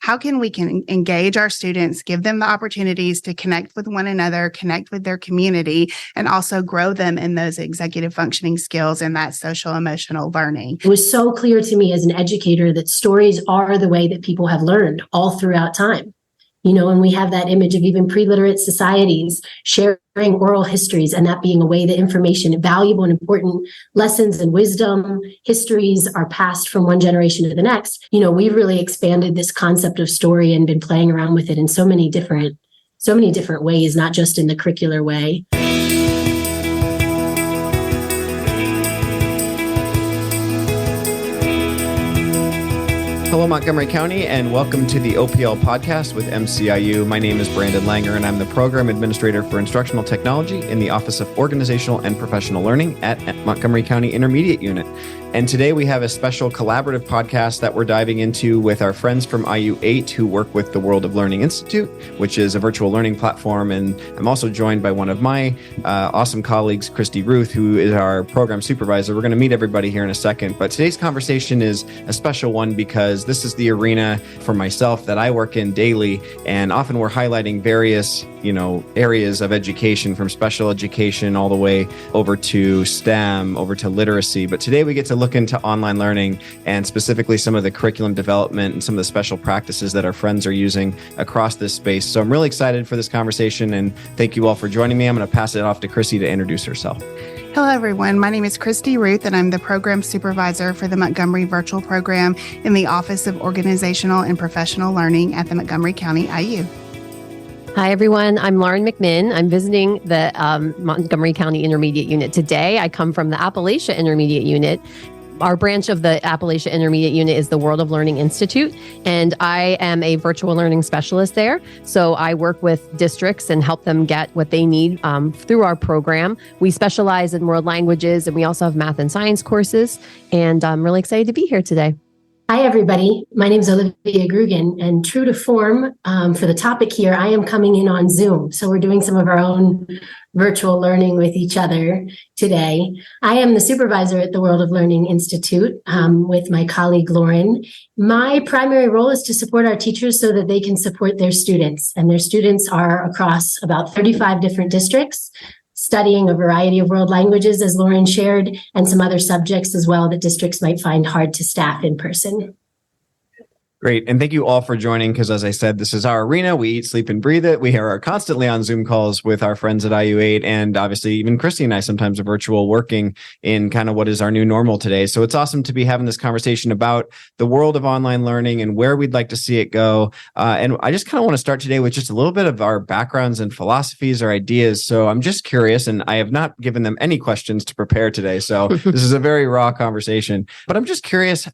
how can we engage our students, give them the opportunities to connect with one another, connect with their community, and also grow them in those executive functioning skills and that social emotional learning. It was so clear to me as an educator that stories are the way that people have learned all throughout time. And we have that image of even pre-literate societies sharing oral histories, and that being a way that information, valuable and important lessons and wisdom, histories are passed from one generation to the next. We've really expanded this concept of story and been playing around with it in so many different ways, not just in the curricular way. Hello, Montgomery County, and welcome to the OPL podcast with MCIU. My name is Brandon Langer, and I'm the Program Administrator for Instructional Technology in the Office of Organizational and Professional Learning at Montgomery County Intermediate Unit. And today we have a special collaborative podcast that we're diving into with our friends from IU8 who work with the World of Learning Institute, which is a virtual learning platform. And I'm also joined by one of my awesome colleagues, Christy Ruth, who is our program supervisor. We're going to meet everybody here in a second. But today's conversation is a special one because this is the arena for myself that I work in daily. And often we're highlighting various areas of education, from special education all the way over to STEM, over to literacy. But today we get to look into online learning and specifically some of the curriculum development and some of the special practices that our friends are using across this space. So I'm really excited for this conversation, and thank you all for joining me. I'm going to pass it off to Chrissy to introduce herself. Hello, everyone. My name is Christy Ruth, and I'm the Program Supervisor for the Montgomery Virtual Program in the Office of Organizational and Professional Learning at the Montgomery County IU. Hi, everyone. I'm Lauren McMinn. I'm visiting the Montgomery County Intermediate Unit today. I come from the Appalachia Intermediate Unit. Our branch of the Appalachia Intermediate Unit is the World of Learning Institute, and I am a virtual learning specialist there. So I work with districts and help them get what they need through our program. We specialize in world languages, and we also have math and science courses, and I'm really excited to be here today. Hi, everybody. My name is Olivia Grugan, and true to form for the topic here, I am coming in on Zoom. So we're doing some of our own virtual learning with each other today. I am the supervisor at the World of Learning Institute with my colleague, Lauren. My primary role is to support our teachers so that they can support their students. And their students are across about 35 different districts, studying a variety of world languages, as Lauren shared, and some other subjects as well that districts might find hard to staff in person. Great. And thank you all for joining, because as I said, this is our arena. We eat, sleep, and breathe it. We are constantly on Zoom calls with our friends at IU8. And obviously, even Christy and I sometimes are virtual, working in kind of what is our new normal today. So it's awesome to be having this conversation about the world of online learning and where we'd like to see it go. And I just kind of want to start today with just a little bit of our backgrounds and philosophies or ideas. So I'm just curious, and I have not given them any questions to prepare today. So this is a very raw conversation. But I'm just curious,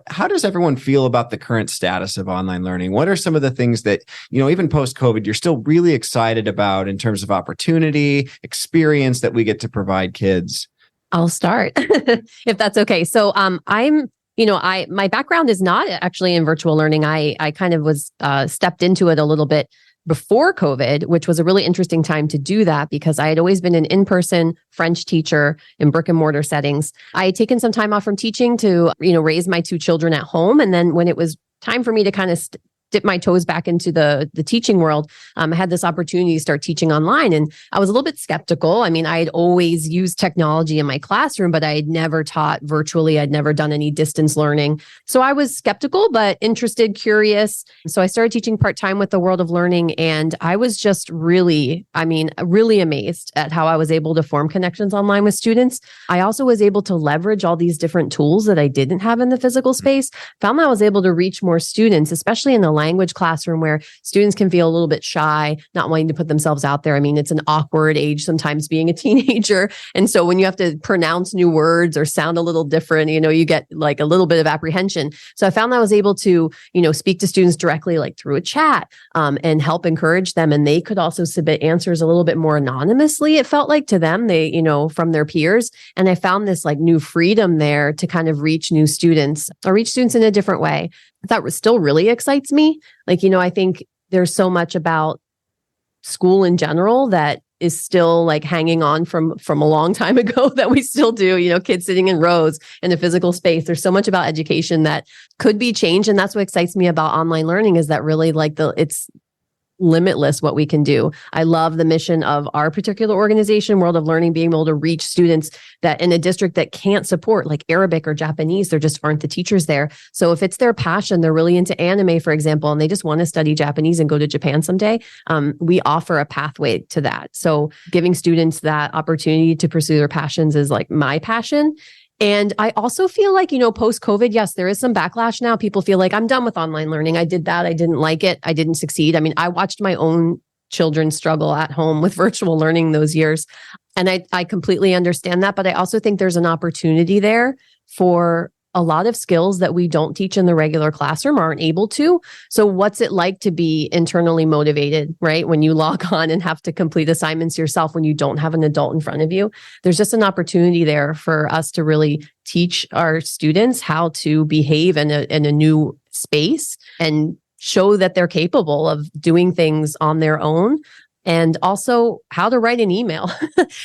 how does everyone feel about the current status of online learning? What are some of the things that, even post-COVID, you're still really excited about in terms of opportunity, experience that we get to provide kids? I'll start if that's okay. So my background is not actually in virtual learning. I kind of was stepped into it a little bit before COVID, which was a really interesting time to do that because I had always been an in-person French teacher in brick and mortar settings. I had taken some time off from teaching to, raise my two children at home. And then when it was time for me to kind of dip my toes back into the teaching world, I had this opportunity to start teaching online. And I was a little bit skeptical. I mean, I had always used technology in my classroom, but I had never taught virtually. I'd never done any distance learning. So I was skeptical, but interested, curious. So I started teaching part-time with the World of Learning. And I was just really amazed at how I was able to form connections online with students. I also was able to leverage all these different tools that I didn't have in the physical space. Found that I was able to reach more students, especially in the language classroom where students can feel a little bit shy, not wanting to put themselves out there. I mean, it's an awkward age sometimes being a teenager. And so when you have to pronounce new words or sound a little different, you get like a little bit of apprehension. So I found that I was able to, speak to students directly, like through a chat, and help encourage them. And they could also submit answers a little bit more anonymously. It felt like to them, they, from their peers. And I found this like new freedom there to kind of reach new students or reach students in a different way. That still really excites me. I think there's so much about school in general that is still like hanging on from a long time ago that we still do, kids sitting in rows in a physical space. There's so much about education that could be changed. And that's what excites me about online learning, is that really it's limitless what we can do. I love the mission of our particular organization, World of Learning, being able to reach students that in a district that can't support like Arabic or Japanese, there just aren't the teachers there. So if it's their passion, they're really into anime, for example, and they just want to study Japanese and go to Japan someday, we offer a pathway to that. So giving students that opportunity to pursue their passions is like my passion. And I also feel like, post-COVID, yes, there is some backlash now. People feel like, I'm done with online learning. I did that. I didn't like it. I didn't succeed. I mean, I watched my own children struggle at home with virtual learning those years. And I completely understand that. But I also think there's an opportunity there for a lot of skills that we don't teach in the regular classroom, aren't able to. So what's it like to be internally motivated, right? When you log on and have to complete assignments yourself, when you don't have an adult in front of you, there's just an opportunity there for us to really teach our students how to behave in a new space and show that they're capable of doing things on their own. And also how to write an email.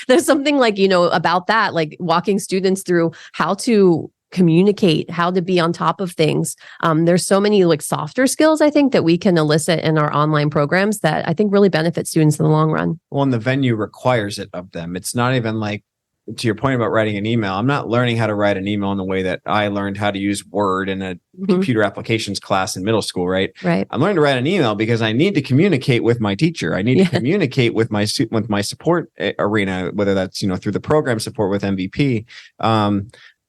There's something like, about that, like walking students through how to communicate, how to be on top of things. There's so many like softer skills, I think, that we can elicit in our online programs that I think really benefit students in the long run. Well, and the venue requires it of them. It's not even like, to your point about writing an email, I'm not learning how to write an email in the way that I learned how to use Word in a computer applications class in middle school, right? Right. I'm learning to write an email because I need to communicate with my teacher. I need to communicate with my support arena, whether that's, through the program support with MVP.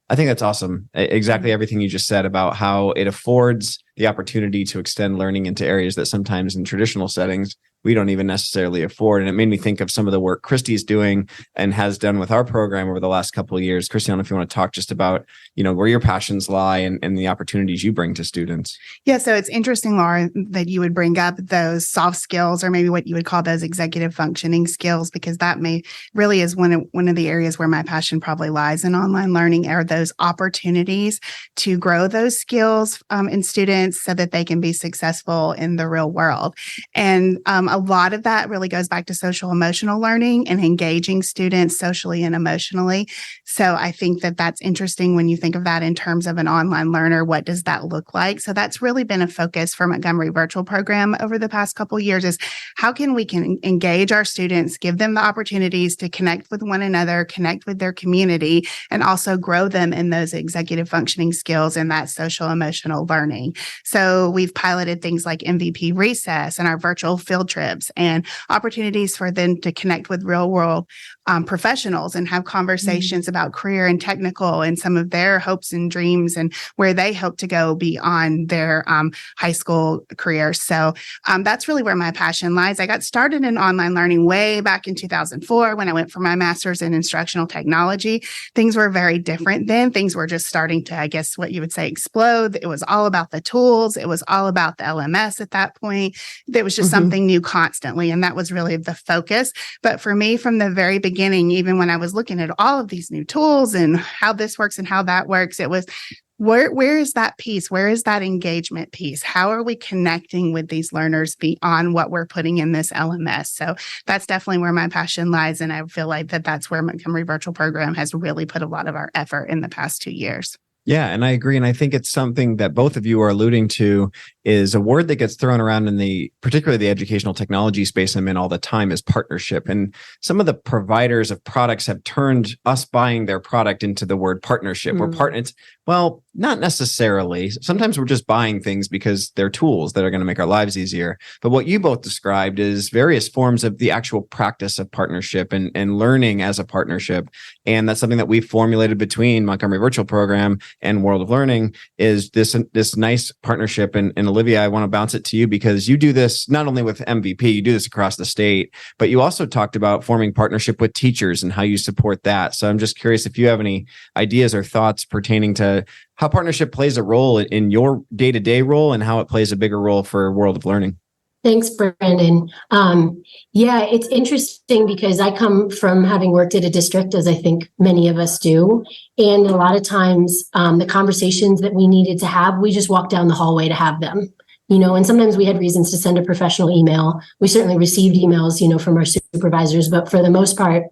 I think that's awesome. Exactly everything you just said about how it affords the opportunity to extend learning into areas that sometimes in traditional settings we don't even necessarily afford. And it made me think of some of the work Christy's doing and has done with our program over the last couple of years. Christy, I don't know if you want to talk just about, where your passions lie and the opportunities you bring to students. Yeah, so it's interesting, Laura, that you would bring up those soft skills, or maybe what you would call those executive functioning skills, because that really is one of the areas where my passion probably lies in online learning, are those opportunities to grow those skills in students so that they can be successful in the real world. And a lot of that really goes back to social emotional learning and engaging students socially and emotionally. So I think that that's interesting when you think of that in terms of an online learner. What does that look like? So that's really been a focus for Montgomery Virtual Program over the past couple of years, is how can we engage our students, give them the opportunities to connect with one another, connect with their community, and also grow them in those executive functioning skills and that social emotional learning. So we've piloted things like MVP Recess and our virtual field trips and opportunities for them to connect with real world professionals and have conversations about career and technical and some of their hopes and dreams and where they hope to go beyond their high school career. So that's really where my passion lies. I got started in online learning way back in 2004 when I went for my master's in instructional technology. Things were very different then. Things were just starting to, I guess, what you would say, explode. It was all about the tools. It was all about the LMS at that point. There was just something new constantly. And that was really the focus. But for me, from the very beginning, even when I was looking at all of these new tools and how this works and how that works, it was, where is that piece? Where is that engagement piece? How are we connecting with these learners beyond what we're putting in this LMS? So that's definitely where my passion lies. And I feel like that's where Montgomery Virtual Program has really put a lot of our effort in the past 2 years. Yeah, and I agree. And I think it's something that both of you are alluding to, is a word that gets thrown around in particularly the educational technology space I'm in all the time, is partnership. And some of the providers of products have turned us buying their product into the word partnership. We're partners. Well, not necessarily. Sometimes we're just buying things because they're tools that are going to make our lives easier. But what you both described is various forms of the actual practice of partnership and learning as a partnership. And that's something that we've formulated between Montgomery Virtual Program and World of Learning, is this nice partnership. And Olivia, I want to bounce it to you, because you do this not only with MVP, you do this across the state, but you also talked about forming partnership with teachers and how you support that. So I'm just curious if you have any ideas or thoughts pertaining to how partnership plays a role in your day-to-day role and how it plays a bigger role for World of Learning. Thanks, Brandon. Yeah, it's interesting because I come from having worked at a district, as I think many of us do. And a lot of times the conversations that we needed to have, we just walked down the hallway to have them. And sometimes we had reasons to send a professional email. We certainly received emails, from our supervisors, but for the most part,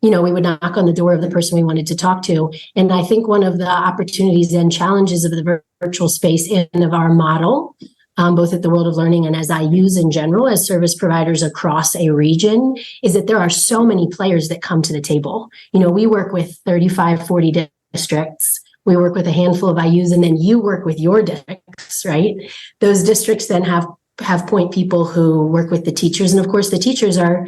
we would knock on the door of the person we wanted to talk to. And I think one of the opportunities and challenges of the virtual space and of our model, both at the World of Learning and as IUs in general, as service providers across a region, is that there are so many players that come to the table. We work with 35, 40 districts. We work with a handful of IUs, and then you work with your districts, right? Those districts then have point people who work with the teachers. And of course, the teachers are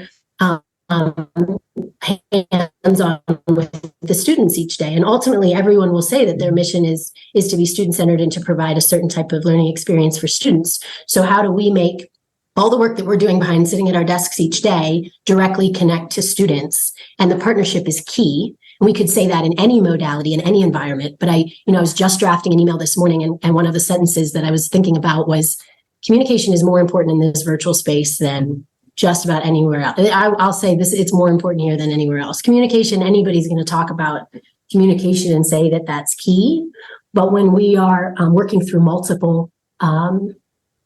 hands-on with the students each day. And ultimately, everyone will say that their mission is to be student-centered and to provide a certain type of learning experience for students. So how do we make all the work that we're doing behind sitting at our desks each day directly connect to students? And the partnership is key. And we could say that in any modality, in any environment. But I was just drafting an email this morning, and one of the sentences that I was thinking about was communication is more important in this virtual space than just about anywhere else. I'll say this, it's more important here than anywhere else. Communication, anybody's going to talk about communication and say that that's key. But when we are working through multiple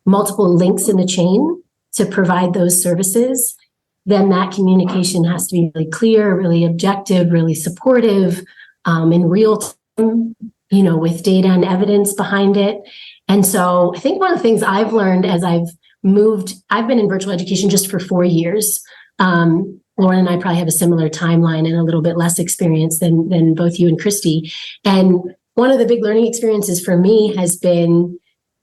links in the chain to provide those services, then that communication has to be really clear, really objective, really supportive, in real time, with data and evidence behind it. And so I think one of the things I've learned as I've been in virtual education just for 4 years. Lauren and I probably have a similar timeline and a little bit less experience than both you and Christy. And one of the big learning experiences for me has been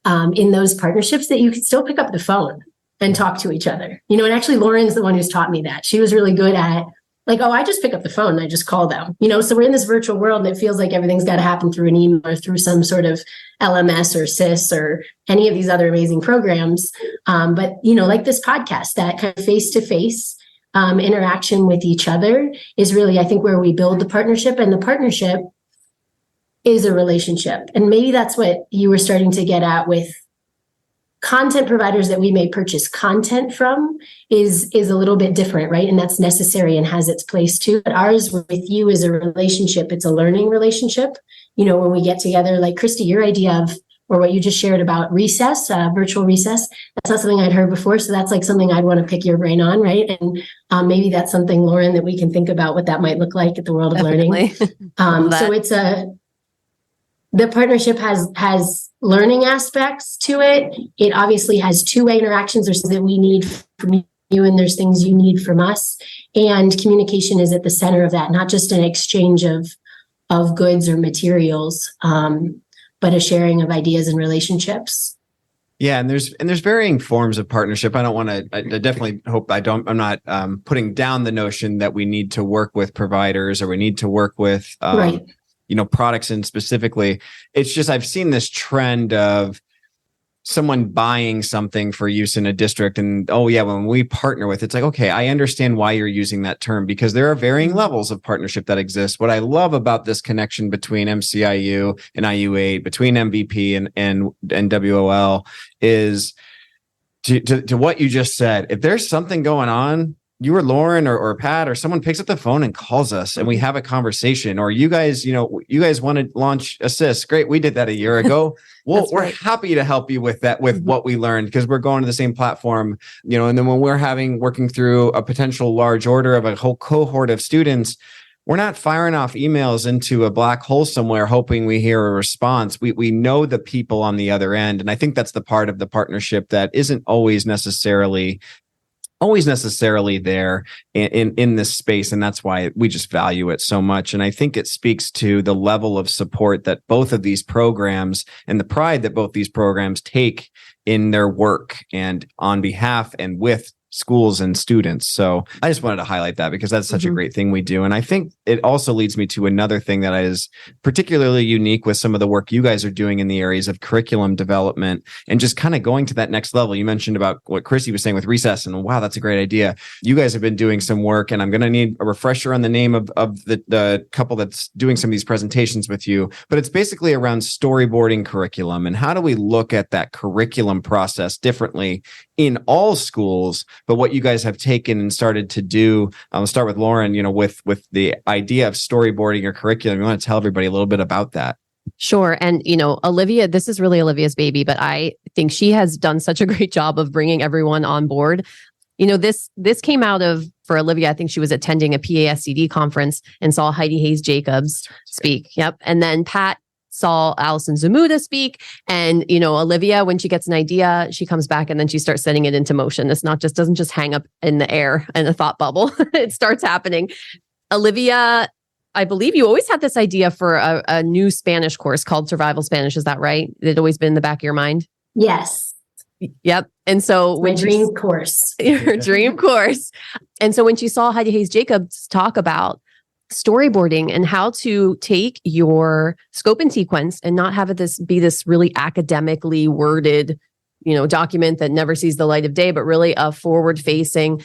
in those partnerships that you can still pick up the phone and talk to each other. And actually Lauren's the one who's taught me that. She was really good at I just pick up the phone and I just call them. So we're in this virtual world and it feels like everything's got to happen through an email or through some sort of LMS or SIS or any of these other amazing programs. But like this podcast, that kind of face-to-face interaction with each other is really, I think, where we build the partnership, and the partnership is a relationship. And maybe that's what you were starting to get at with content providers that we may purchase content from is a little bit different, right? And that's necessary and has its place too. But ours with you is a relationship. It's a learning relationship. When we get together, like Christy, your idea of, or what you just shared about recess, virtual recess, that's not something I'd heard before. So that's like something I'd want to pick your brain on, right? And maybe that's something, Lauren, that we can think about what that might look like at the World of Learning. So it's the partnership has learning aspects to it. It obviously has two-way interactions. There's things that we need from you and there's things you need from us. And communication is at the center of that, not just an exchange of goods or materials, but a sharing of ideas and relationships. Yeah, and there's varying forms of partnership. I definitely hope I'm not putting down the notion that we need to work with providers or we need to work with right. Products, and specifically, it's just I've seen this trend of someone buying something for use in a district, and when we partner with, it's like, okay, I understand why you're using that term, because there are varying levels of partnership that exist. What I love about this connection between MCIU and IU8, between MVP and WOL, is to what you just said. If there's something going on, you or Lauren or Pat or someone picks up the phone and calls us and we have a conversation, or you guys want to launch Assist. Great. We did that a year ago. Well, we're happy to help you with that, with what we learned, because we're going to the same platform, and then when we're working through a potential large order of a whole cohort of students, we're not firing off emails into a black hole somewhere hoping we hear a response. We know the people on the other end. And I think that's the part of the partnership that isn't always necessarily there in this space. And that's why we just value it so much. And I think it speaks to the level of support that both of these programs and the pride that both these programs take in their work and on behalf and with schools and students. So I just wanted to highlight that because that's such a great thing we do. And I think it also leads me to another thing that is particularly unique with some of the work you guys are doing in the areas of curriculum development and just kind of going to that next level. You mentioned about what Chrissy was saying with recess, and wow, that's a great idea. You guys have been doing some work, and I'm going to need a refresher on the name of the couple that's doing some of these presentations with you, but it's basically around storyboarding curriculum and how do we look at that curriculum process differently in all schools. But what you guys have taken and started to do, I'll start with Lauren, with the idea of storyboarding your curriculum. You want to tell everybody a little bit about that? Sure. And, Olivia, this is really Olivia's baby, but I think she has done such a great job of bringing everyone on board. This came out of, for Olivia, I think she was attending a PASCD conference and saw Heidi Hayes Jacobs speak. Yep. And then Pat saw Allison Zamuda speak. And, Olivia, when she gets an idea, she comes back and then she starts setting it into motion. It's not just, doesn't just hang up in the air in a thought bubble. It starts happening. Olivia, I believe you always had this idea for a new Spanish course called Survival Spanish. Is that right? It always been in the back of your mind? Yes. Yep. And so my dream course. Your dream course. And so when she saw Heidi Hayes Jacobs talk about storyboarding and how to take your scope and sequence and not have it be this really academically worded, document that never sees the light of day, but really a forward facing,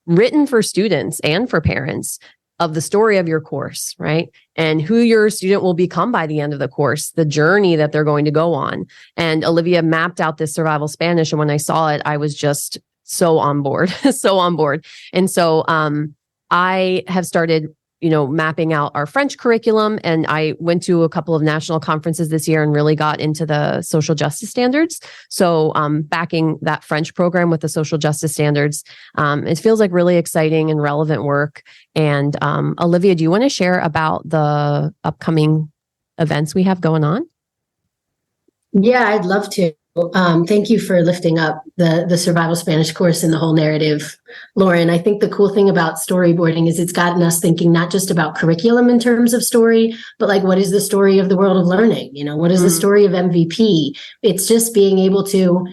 written for students and for parents of the story of your course, right? And who your student will become by the end of the course, the journey that they're going to go on. And Olivia mapped out this survival Spanish. And when I saw it, I was just so on board, so on board. And so I have started, mapping out our French curriculum. And I went to a couple of national conferences this year and really got into the social justice standards. So backing that French program with the social justice standards, it feels like really exciting and relevant work. And Olivia, do you want to share about the upcoming events we have going on? Yeah, I'd love to. Thank you for lifting up the Survival Spanish course and the whole narrative, Lauren. I think the cool thing about storyboarding is it's gotten us thinking not just about curriculum in terms of story, but like, what is the story of the world of learning? What is the story of MVP? It's just being able to,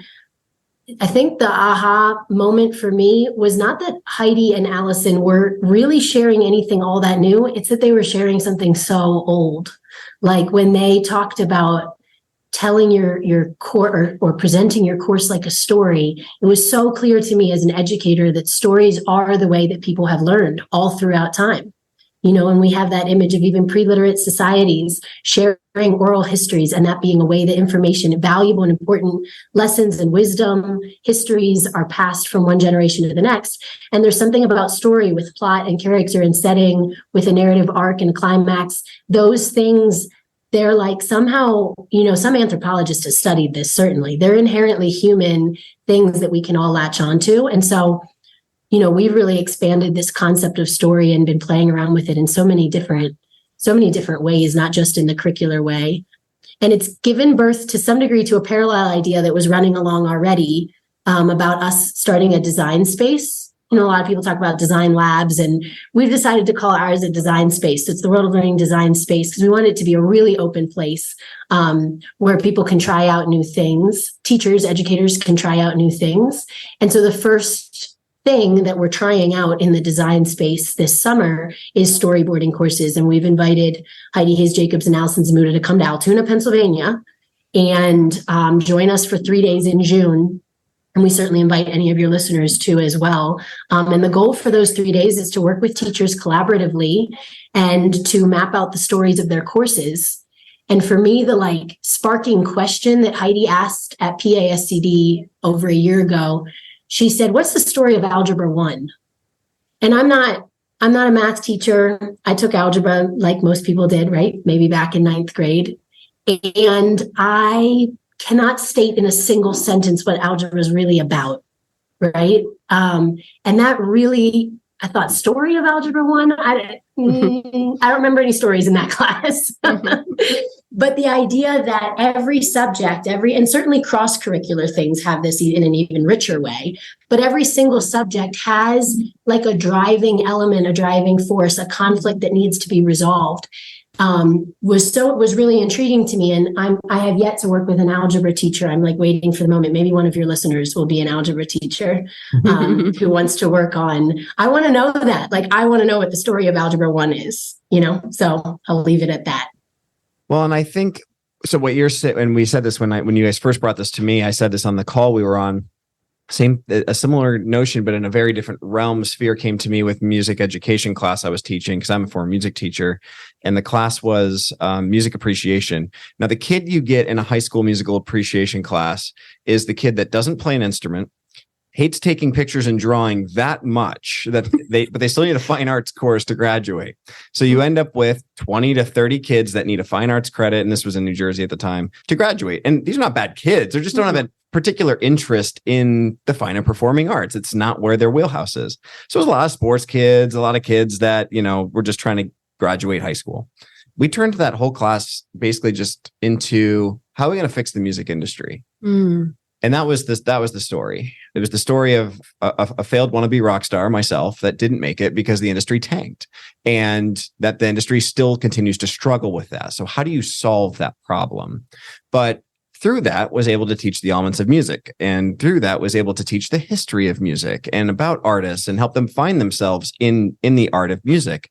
I think the aha moment for me was not that Heidi and Allison were really sharing anything all that new. It's that they were sharing something so old. Like when they talked about telling your core or presenting your course like a story, it was so clear to me as an educator that stories are the way that people have learned all throughout time. And we have that image of even pre-literate societies sharing oral histories and that being a way that information, valuable and important lessons and wisdom, histories are passed from one generation to the next. And there's something about story with plot and character and setting, with a narrative arc and a climax. Those things, they're like somehow, some anthropologists have studied this, certainly. They're inherently human things that we can all latch onto. And so, we've really expanded this concept of story and been playing around with it in so many different ways, not just in the curricular way. And it's given birth to some degree to a parallel idea that was running along already about us starting a design space. A lot of people talk about design labs, and we've decided to call ours a design space. It's the World of Learning design space because we want it to be a really open place where people can try out new things. Teachers, educators can try out new things. And so the first thing that we're trying out in the design space this summer is storyboarding courses. And we've invited Heidi Hayes Jacobs and Allison Zamuda to come to Altoona, Pennsylvania, and join us for 3 days in June. And we certainly invite any of your listeners to as well. And the goal for those 3 days is to work with teachers collaboratively and to map out the stories of their courses. And for me, the sparking question that Heidi asked at PASCD over a year ago, she said, "What's the story of Algebra 1?" And I'm not a math teacher. I took algebra like most people did, right? Maybe back in 9th grade. And I cannot state in a single sentence what algebra is really about, right? And that really, I thought, story of Algebra 1? I don't remember any stories in that class. But the idea that every subject, and certainly cross-curricular things have this in an even richer way, but every single subject has like a driving element, a driving force, a conflict that needs to be resolved. Was really intriguing to me. And I have yet to work with an algebra teacher. I'm waiting for the moment. Maybe one of your listeners will be an algebra teacher who wants to work on, I want to know that. I want to know what the story of Algebra 1 is, so I'll leave it at that. Well, and I think, so what you're saying, and we said this when you guys first brought this to me, I said this on the call we were on, a similar notion, but in a very different realm sphere came to me with music education class I was teaching, because I'm a former music teacher, and the class was music appreciation. Now, the kid you get in a high school musical appreciation class is the kid that doesn't play an instrument, hates taking pictures and drawing that much but they still need a fine arts course to graduate. So you end up with 20 to 30 kids that need a fine arts credit. And this was in New Jersey at the time to graduate. And these are not bad kids. They just don't have a particular interest in the fine and performing arts. It's not where their wheelhouse is. So there's a lot of sports kids, a lot of kids that, were just trying to graduate high school. We turned that whole class basically just into how are we going to fix the music industry? And that was the story. It was the story of a failed wannabe rock star, myself, that didn't make it because the industry tanked, and that the industry still continues to struggle with that. So how do you solve that problem? But through that was able to teach the elements of music, and through that was able to teach the history of music and about artists and help them find themselves in the art of music.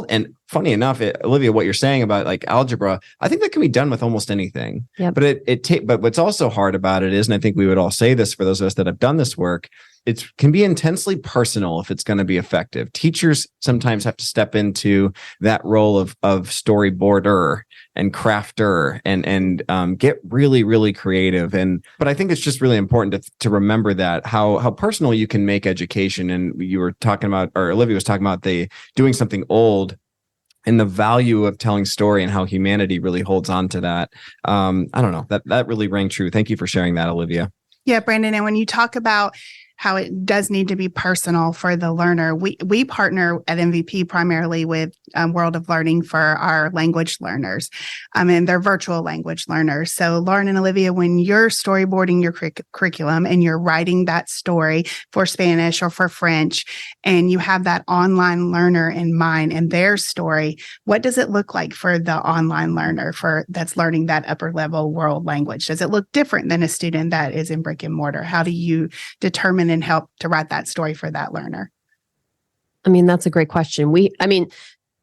And funny enough, Olivia, what you're saying about like algebra, I think that can be done with almost anything. Yep. But what's also hard about it is, and I think we would all say this for those of us that have done this work, it can be intensely personal if it's going to be effective. Teachers sometimes have to step into that role of storyboarder and crafter and get really, really creative. But I think it's just really important to remember that how personal you can make education. And you were talking about, or Olivia was talking about doing something old and the value of telling story and how humanity really holds on to that. I don't know, that really rang true. Thank you for sharing that, Olivia. Yeah, Brandon. And when you talk about how it does need to be personal for the learner, we partner at MVP primarily with World of Learning for our language learners, and they're virtual language learners. So Lauren and Olivia, when you're storyboarding your curriculum and you're writing that story for Spanish or for French, and you have that online learner in mind and their story, what does it look like for the online learner that's learning that upper level world language? Does it look different than a student that is in brick and mortar? How do you determine and help to write that story for that learner? I mean, that's a great question.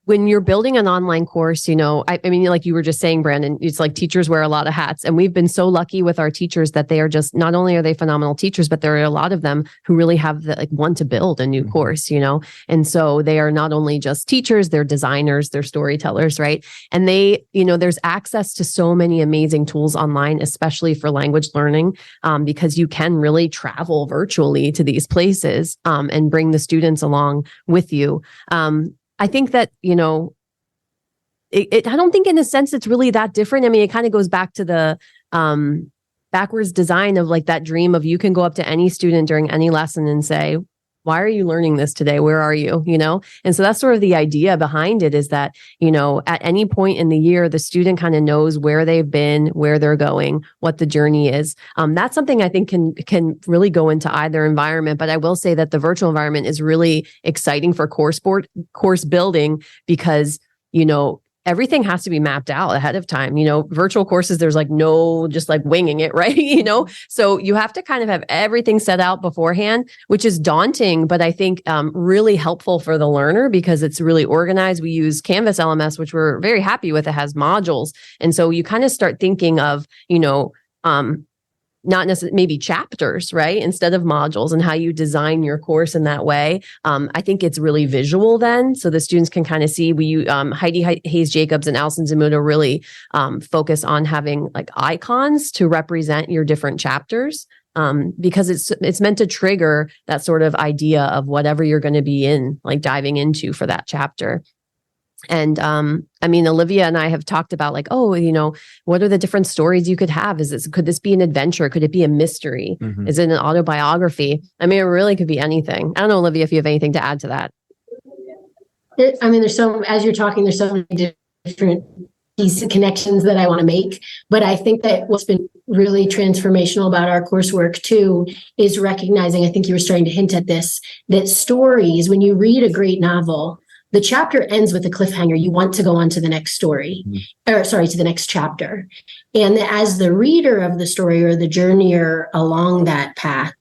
When you're building an online course, like you were just saying, Brandon, it's like teachers wear a lot of hats. And we've been so lucky with our teachers that they are just, not only are they phenomenal teachers, but there are a lot of them who really have want to build a new course, And so they are not only just teachers, they're designers, they're storytellers, right? And they, there's access to so many amazing tools online, especially for language learning, because you can really travel virtually to these places and bring the students along with you. I think that, I don't think in a sense it's really that different. I mean, it kind of goes back to the backwards design of like that dream of you can go up to any student during any lesson and say, why are you learning this today? Where are you? And so that's sort of the idea behind it, is that, at any point in the year, the student kind of knows where they've been, where they're going, what the journey is. That's something I think can really go into either environment. But I will say that the virtual environment is really exciting for course building because, everything has to be mapped out ahead of time. Virtual courses, there's no just winging it, right? So you have to kind of have everything set out beforehand, which is daunting, but I think really helpful for the learner because it's really organized. We use Canvas LMS, which we're very happy with. It has modules. And so you kind of start thinking of, not necessarily maybe chapters, right? Instead of modules, and how you design your course in that way. I think it's really visual then. So the students can kind of see, Heidi Hayes-Jacobs and Alison Zamuda really focus on having icons to represent your different chapters. Because it's meant to trigger that sort of idea of whatever you're going to be diving into for that chapter. And Olivia and I have talked about what are the different stories you could have? Could this be an adventure? Could it be a mystery? Mm-hmm. Is it an autobiography? It really could be anything. I don't know, Olivia, if you have anything to add to that. As you're talking, there's so many different connections that I want to make. But I think that what's been really transformational about our coursework too is recognizing, I think you were starting to hint at this, that stories, when you read a great novel, the chapter ends with a cliffhanger. You want to go on to the next story, to the next chapter. And as the reader of the story or the journeyer along that path,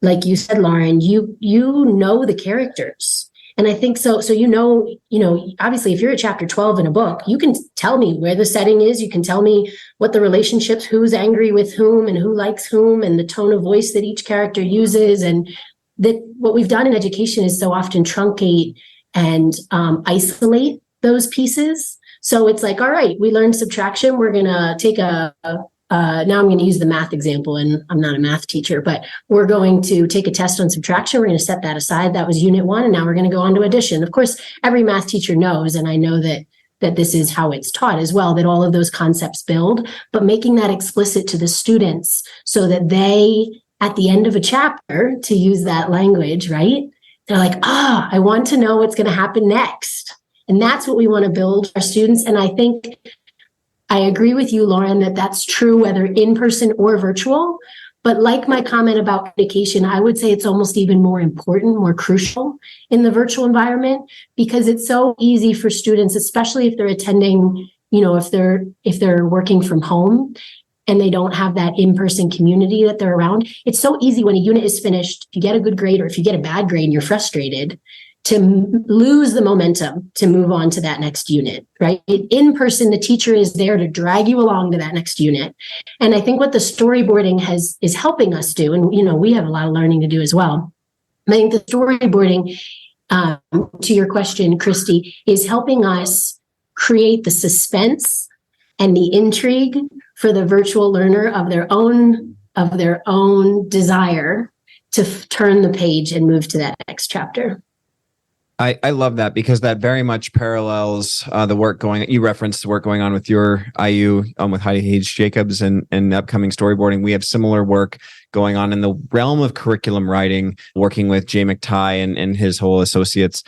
like you said, Lauren, you know the characters. And I think so, obviously if you're at chapter 12 in a book, you can tell me where the setting is. You can tell me what the relationships, who's angry with whom and who likes whom, and the tone of voice that each character uses. And that what we've done in education is so often truncate and isolate those pieces. So it's all right, we learned subtraction. We're going to take a now I'm going to use the math example, and I'm not a math teacher, but we're going to take a test on subtraction. We're going to set that aside. That was unit 1. And now we're going to go on to addition. Of course, every math teacher knows, and I know that this is how it's taught as well, that all of those concepts build, but making that explicit to the students so that they, at the end of a chapter, to use that language, right? They're like, I want to know what's going to happen next. And that's what we want to build our students. And I think I agree with you, Lauren, that that's true, whether in person or virtual. But like my comment about communication, I would say it's almost even more important, more crucial in the virtual environment, because it's so easy for students, especially if they're attending, if they're working from home and they don't have that in-person community that they're around. It's so easy when a unit is finished, if you get a good grade or if you get a bad grade and you're frustrated, to lose the momentum to move on to that next unit, right? In person, the teacher is there to drag you along to that next unit. And I think what the storyboarding is helping us do, and we have a lot of learning to do as well. I think the storyboarding, to your question, Christy, is helping us create the suspense and the intrigue for the virtual learner of their own desire to turn the page and move to that next chapter. I love that, because that very much parallels you referenced the work going on with your IU with Heidi Hayes Jacobs and upcoming storyboarding. We have similar work going on in the realm of curriculum writing, working with Jay McTighe and his whole associates.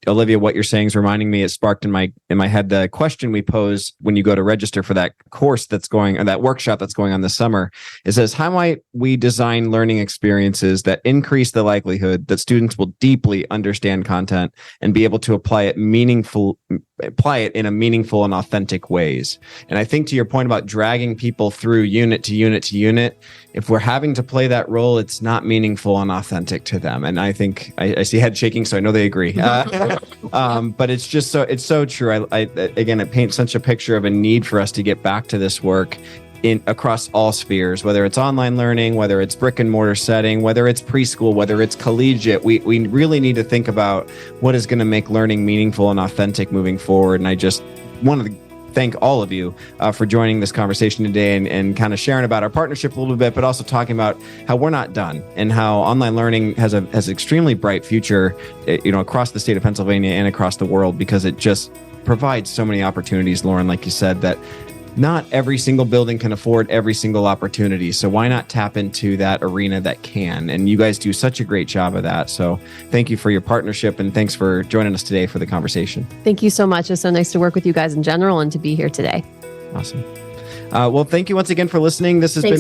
Olivia, what you're saying is reminding me, it sparked in my head the question we pose when you go to register for that course or that workshop that's going on this summer. It says, how might we design learning experiences that increase the likelihood that students will deeply understand content and be able to apply it in a meaningful and authentic ways? And I think to your point about dragging people through unit to unit to unit, if we're having to play that role, it's not meaningful and authentic to them. And I think I see head shaking, so I know they agree. But it's just it's so true. Again, it paints such a picture of a need for us to get back to this work across all spheres, whether it's online learning, whether it's brick and mortar setting, whether it's preschool, whether it's collegiate. We really need to think about what is going to make learning meaningful and authentic moving forward. And I just wanted to thank all of you for joining this conversation today and kind of sharing about our partnership a little bit, but also talking about how we're not done and how online learning has an extremely bright future, across the state of Pennsylvania and across the world, because it just provides so many opportunities, Lauren, like you said, that not every single building can afford every single opportunity. So why not tap into that arena that can? And you guys do such a great job of that. So thank you for your partnership, and thanks for joining us today for the conversation. Thank you so much. It's so nice to work with you guys in general and to be here today. Awesome. Well, thank you once again for listening. This has been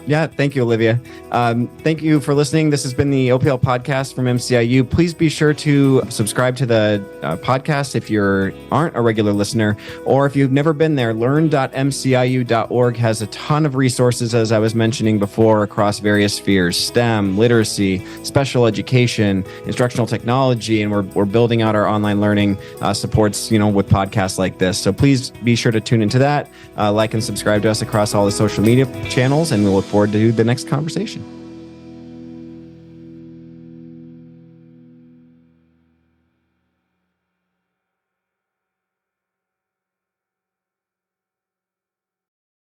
thank you, Olivia. Thank you for listening. This has been the OPL podcast from MCIU. Please be sure to subscribe to the podcast if you aren't a regular listener, or if you've never been there. Learn.mciu.org has a ton of resources, as I was mentioning before, across various spheres: STEM, literacy, special education, instructional technology, and we're building out our online learning supports, with podcasts like this. So please be sure to tune into that, like and subscribe to us across all the social media channels, and we look forward to the next conversation.